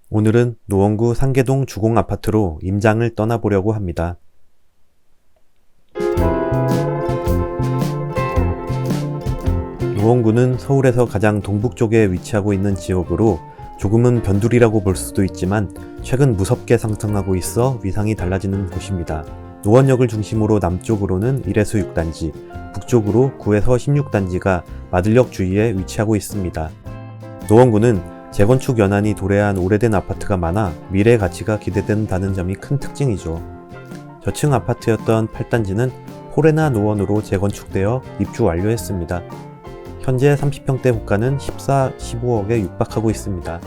오늘은 노원구 상계동 주공아파트로 임장을 떠나보려고 합니다. 노원구는 서울에서 가장 동북쪽에 위치하고 있는 지역으로 조금은 변두리라고 볼 수도 있지만 최근 무섭게 상승하고 있어 위상이 달라지는 곳입니다. 노원역을 중심으로 남쪽으로는 1에서 6단지, 북쪽으로 9에서 16단지가 마들역 주위에 위치하고 있습니다. 노원구는 재건축 연한이 도래한 오래된 아파트가 많아 미래 가치가 기대된다는 점이 큰 특징이죠. 저층 아파트였던 8단지는 포레나 노원으로 재건축되어 입주 완료했습니다. 현재 30평대 호가는 14, 15억에 육박하고 있습니다.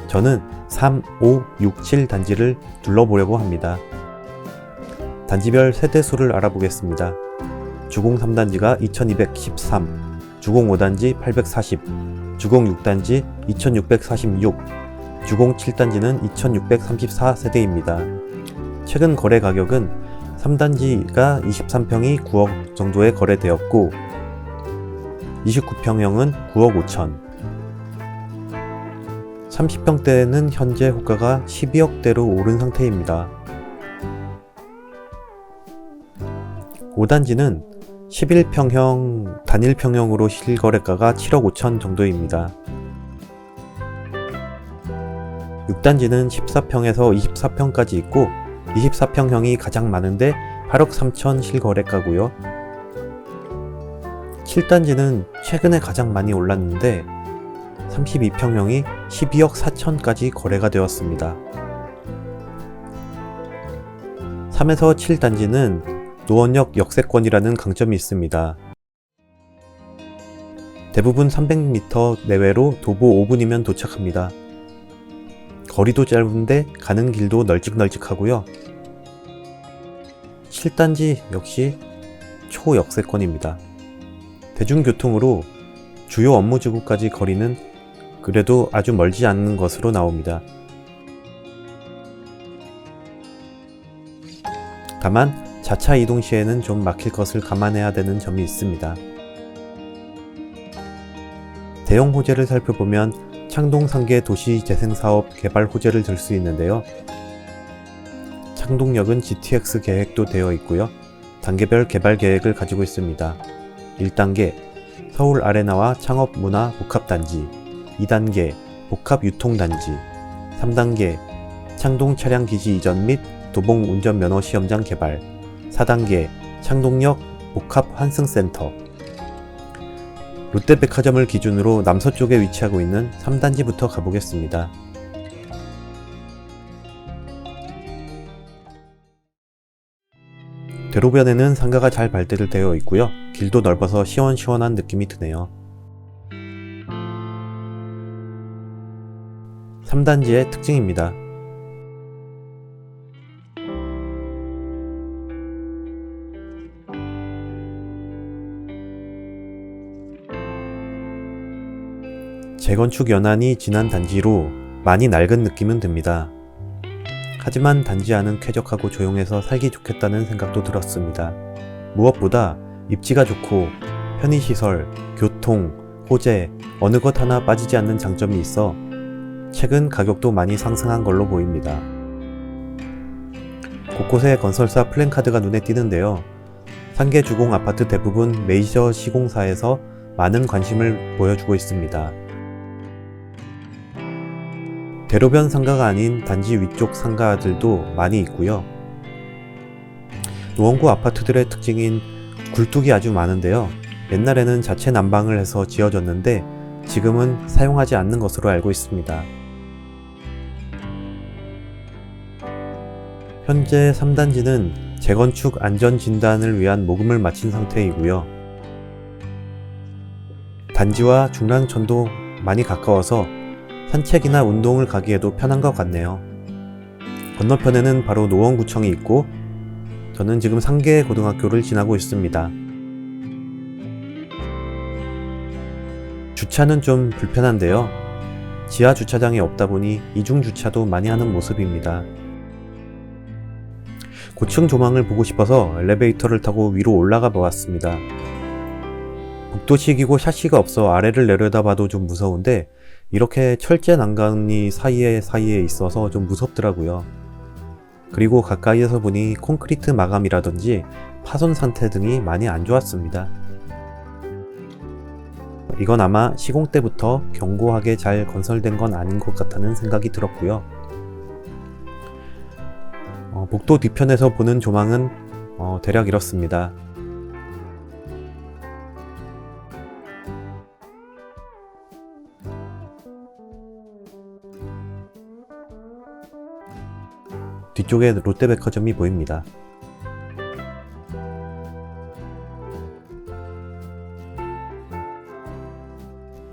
저는 3, 5, 6, 7단지를 둘러보려고 합니다. 단지별 세대수를 알아보겠습니다. 주공 3단지가 2213, 주공 5단지 840, 주공 6단지 2646, 주공 7단지는 2634세대입니다. 최근 거래 가격은 3단지가 23평이 9억 정도에 거래되었고 29평형은 9억 5천, 30평대는 현재 호가가 12억대로 오른 상태입니다. 5단지는 11평형 단일평형으로 실거래가가 7억 5천 정도입니다. 6단지는 14평에서 24평까지 있고 24평형이 가장 많은데 8억 3천 실거래가고요. 7단지는 최근에 가장 많이 올랐는데 32평형이 12억 4천까지 거래가 되었습니다. 3에서 7단지는 노원역 역세권이라는 강점이 있습니다. 대부분 300m 내외로 도보 5분이면 도착합니다. 거리도 짧은데 가는 길도 널찍널찍하고요. 7단지 역시 초역세권입니다. 대중교통으로 주요 업무지구까지 거리는 그래도 아주 멀지 않는 것으로 나옵니다. 다만 자차 이동 시에는 좀 막힐 것을 감안해야 되는 점이 있습니다. 대형 호재를 살펴보면 창동 상계 도시재생사업 개발 호재를 들 수 있는데요. 창동역은 GTX 계획도 되어 있고요. 단계별 개발 계획을 가지고 있습니다. 1단계 서울 아레나와 창업문화 복합단지, 2단계 복합유통단지, 3단계 창동 차량기지 이전 및 도봉 운전면허 시험장 개발, 4단계 창동역 복합환승센터. 롯데백화점을 기준으로 남서쪽에 위치하고 있는 3단지부터 가보겠습니다. 대로변에는 상가가 잘 발달되어 있고요. 길도 넓어서 시원시원한 느낌이 드네요. 3단지의 특징입니다. 재건축 연한이 지난 단지로 많이 낡은 느낌은 듭니다. 하지만 단지 안은 쾌적하고 조용해서 살기 좋겠다는 생각도 들었습니다. 무엇보다 입지가 좋고 편의시설, 교통, 호재 어느 것 하나 빠지지 않는 장점이 있어 최근 가격도 많이 상승한 걸로 보입니다. 곳곳에 건설사 플랜카드가 눈에 띄는데요. 상계 주공 아파트 대부분 메이저 시공사에서 많은 관심을 보여주고 있습니다. 대로변 상가가 아닌 단지 위쪽 상가들도 많이 있고요. 노원구 아파트들의 특징인 굴뚝이 아주 많은데요. 옛날에는 자체 난방을 해서 지어졌는데 지금은 사용하지 않는 것으로 알고 있습니다. 현재 3단지는 재건축 안전진단을 위한 모금을 마친 상태이고요. 단지와 중랑천도 많이 가까워서 산책이나 운동을 가기에도 편한 것 같네요. 건너편에는 바로 노원구청이 있고 저는 지금 상계고등학교를 지나고 있습니다. 주차는 좀 불편한데요. 지하 주차장이 없다 보니 이중주차도 많이 하는 모습입니다. 고층 조망을 보고 싶어서 엘리베이터를 타고 위로 올라가 보았습니다. 복도식이고 샤시가 없어 아래를 내려다봐도 좀 무서운데 이렇게 철제 난간이 사이에 있어서 좀 무섭더라고요. 그리고 가까이에서 보니 콘크리트 마감이라든지 파손 상태 등이 많이 안 좋았습니다. 이건 아마 시공 때부터 견고하게 잘 건설된 건 아닌 것 같다는 생각이 들었고요. 복도 뒤편에서 보는 조망은 대략 이렇습니다. 뒤쪽에 롯데백화점이 보입니다.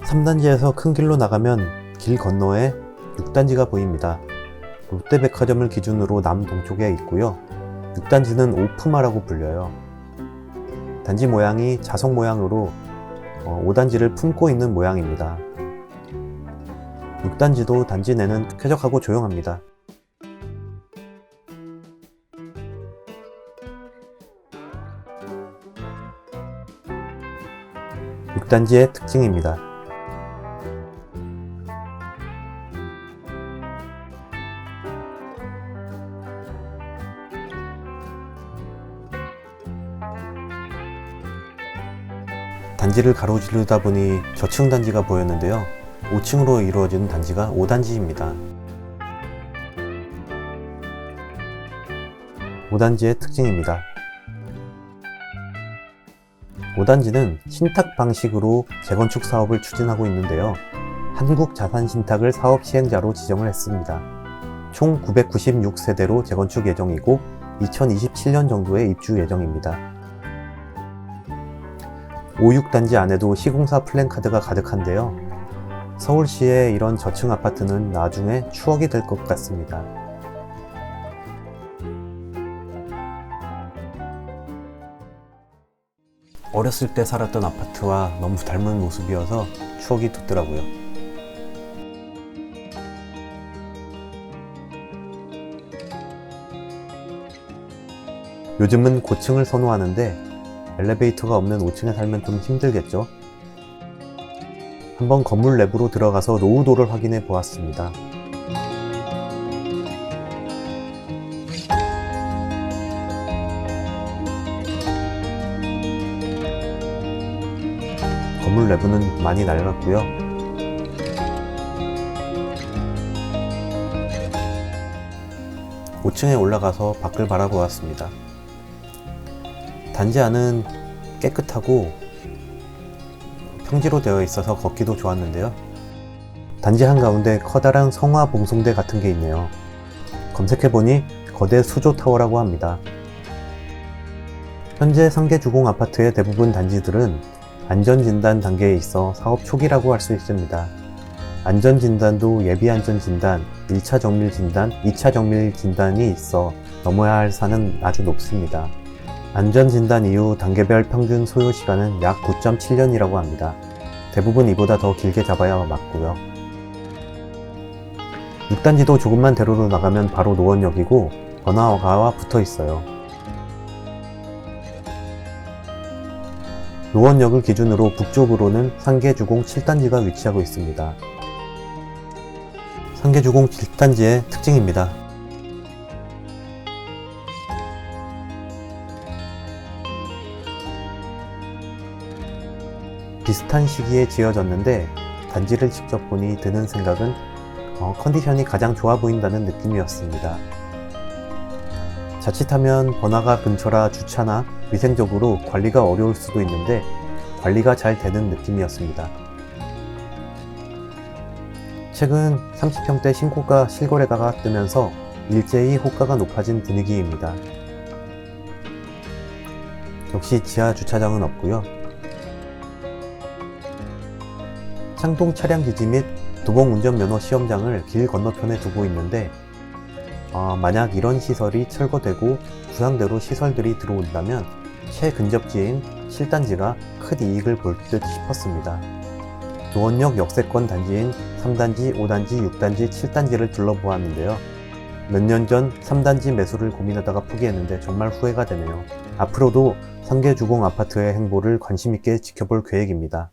(3단지에서) 큰 길로 나가면 길 건너에 (6단지가) 보입니다. 롯데백화점을 기준으로 남동쪽에 있고요. 6단지는 오프마라고 불려요. 단지 모양이 자석 모양으로 5단지를 품고 있는 모양입니다. 6단지도 단지 내는 쾌적하고 조용합니다. 6단지의 특징입니다. 단지를 가로지르다 보니 저층 단지가 보였는데요. 5층으로 이루어진 단지가 5단지입니다. 5단지의 특징입니다. 5단지는 신탁 방식으로 재건축 사업을 추진하고 있는데요. 한국자산신탁을 사업 시행자로 지정을 했습니다. 총 996세대로 재건축 예정이고 2027년 정도에 입주 예정입니다. 5, 6단지 안에도 시공사 플랜카드가 가득한데요. 서울시의 이런 저층 아파트는 나중에 추억이 될 것 같습니다. 어렸을 때 살았던 아파트와 너무 닮은 모습이어서 추억이 돋더라고요. 요즘은 고층을 선호하는데 엘리베이터가 없는 5층에 살면 좀 힘들겠죠? 한번 건물 내부로 들어가서 노후도를 확인해 보았습니다. 건물 내부는 많이 낡았고요. (5층에) 올라가서 밖을 바라보았습니다. 단지 안은 깨끗하고 평지로 되어 있어서 걷기도 좋았는데요. 단지 한가운데 커다란 성화 봉송대 같은 게 있네요. 검색해보니 거대 수조타워라고 합니다. 현재 상계주공 아파트의 대부분 단지들은 안전진단 단계에 있어 사업 초기라고 할 수 있습니다. 안전진단도 예비안전진단, 1차 정밀진단, 2차 정밀진단이 있어 넘어야 할 산은 아주 높습니다. 안전진단 이후 단계별 평균 소요시간은 약 9.7년이라고 합니다. 대부분 이보다 더 길게 잡아야 맞고요. 6단지도 조금만 대로로 나가면 바로 노원역이고 번화가와 붙어 있어요. 노원역을 기준으로 북쪽으로는 상계주공 7단지가 위치하고 있습니다. 상계주공 7단지의 특징입니다. 비슷한 시기에 지어졌는데 단지를 직접 보니 드는 생각은 컨디션이 가장 좋아 보인다는 느낌이었습니다. 자칫하면 번화가 근처라 주차나 위생적으로 관리가 어려울 수도 있는데 관리가 잘 되는 느낌이었습니다. 최근 30평대 신고가 실거래가가 뜨면서 일제히 호가가 높아진 분위기입니다. 역시 지하 주차장은 없고요. 창동 차량기지 및 도봉운전면허 시험장을 길 건너편에 두고 있는데 만약 이런 시설이 철거되고 구상대로 시설들이 들어온다면 최근접지인 7단지가 큰 이익을 볼 듯 싶었습니다. 노원역 역세권 단지인 3단지, 5단지, 6단지, 7단지를 둘러보았는데요. 몇 년 전 3단지 매수를 고민하다가 포기했는데 정말 후회가 되네요. 앞으로도 상계주공 아파트의 행보를 관심있게 지켜볼 계획입니다.